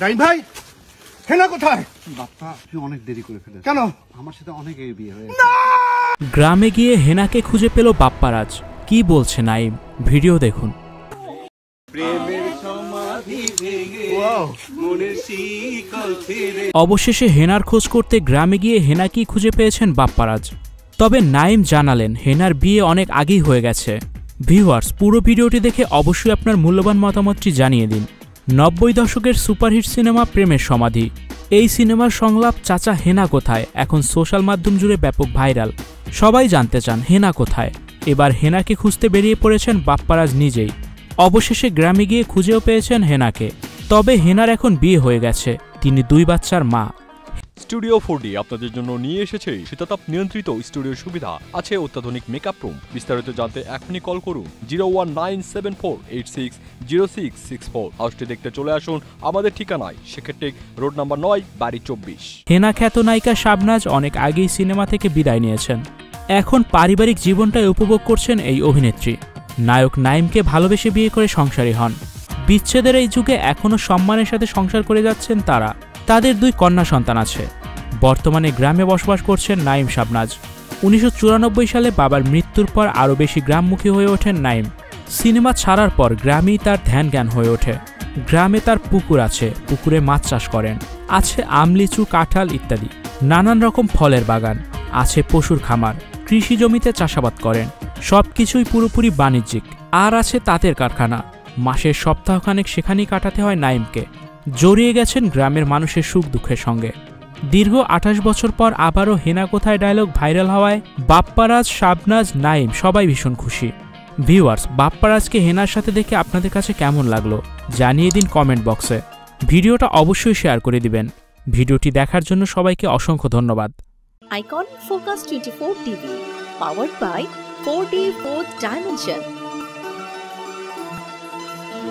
নাইম ভাই, হেনা কোথায়? বাপ্পা, তুই অনেক দেরি করে ফেলেছিস। কেন? আমার সাথে অনেক বিয়ে হয়ে না! গ্রামে গিয়ে হেনাকে খুঁজে পেল বাপ্পারাজ। কি বলছে নাইম, ভিডিও দেখুন। অবশেষে হেনার খোঁজ করতে গ্রামে গিয়ে হেনাকেই খুঁজে পেয়েছেন বাপ্পারাজ। তবে নাইম জানালেন হেনার বিয়ে অনেক আগেই হয়ে গেছে। ভিউয়ার্স, পুরো ভিডিওটি দেখে অবশ্যই আপনার মূল্যবান মতামতটি জানিয়ে দিন। 90 দশকের সুপারহিট সিনেমা প্রেমের সমাধি, এই সিনেমার সংলাপ চাচা হেনা কোথায় এখন সোশ্যাল মাধ্যম জুড়ে ব্যাপক ভাইরাল। সবাই জানতে চান হেনা কোথায়। এবার হেনাকে খুঁজতে বেরিয়ে পড়েছেন বাপ্পারাজ নিজেই। অবশেষে গ্রামে গিয়ে খুঁজেও পেয়েছেন হেনাকে। তবে হেনার এখন বিয়ে হয়ে গেছে, তিনি 2 বাচ্চার মা। স্টুডিও 4D আপনাদের জন্য নিয়ে এসেছে শীতাতাপ নিয়ন্ত্রিত স্টুডিওর সুবিধা, আছে অত্যাধুনিক মেকআপ রুম। বিস্তারিত জানতে এখনই কল করুন 01974860664। হাউসটি দেখতে চলে আসুন আমাদের ঠিকানায় শেখেরটেক রোড নাম্বার 9, বাড়ি 24। হেনা খ্যাত নায়িকা শাবনাজ অনেক আগেই সিনেমা থেকে বিদায় নিয়েছেন। এখন পারিবারিক জীবনটাই উপভোগ করছেন এই অভিনেত্রী। নায়ক নাইমকে ভালোবেসে বিয়ে করে সংসারী হন। বিচ্ছেদের এই যুগে এখনও সম্মানের সাথে সংসার করে যাচ্ছেন তারা। তাদের 2 কন্যা সন্তান আছে। বর্তমানে গ্রামে বসবাস করছেন নাইম শাবনাজ। 1994 সালে বাবার মৃত্যুর পর আরও বেশি গ্রামমুখী হয়ে ওঠেন নাইম। সিনেমা ছাড়ার পর গ্রামেই তার ধ্যান জ্ঞান হয়ে ওঠে। গ্রামে তার পুকুর আছে, পুকুরে মাছ চাষ করেন। আছে আম, লিচু, কাঁঠাল ইত্যাদি নানান রকম ফলের বাগান। আছে পশুর খামার, কৃষি জমিতে চাষাবাদ করেন। সবকিছুই পুরোপুরি বাণিজ্যিক। আর আছে তাঁতের কারখানা। মাসের সপ্তাহখানেক সেখানেই কাটাতে হয় নাইমকে। জড়িয়ে গেছেন গ্রামের মানুষের সুখ দুঃখের সঙ্গে। দীর্ঘ 28 বছর পর আবারও হেনা কোথায় ডায়লগ ভাইরাল হওয়ায় বাপ্পারাজ, শাবনাজ, নাইম সবাই ভীষণ খুশি। ভিউয়ার্স, বাপ্পারাজকে হেনার সাথে দেখে আপনাদের কাছে কেমন লাগলো জানিয়ে দিন কমেন্ট বক্সে। ভিডিওটা অবশ্যই শেয়ার করে দিবেন। ভিডিওটি দেখার জন্য সবাইকে অসংখ্য ধন্যবাদ। Icon focus 24 TV, powered by 4D Fourth Dimension।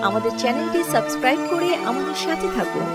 আমাদের চ্যানেলটি সাবস্ক্রাইব করে আমাদের সাথে থাকুন।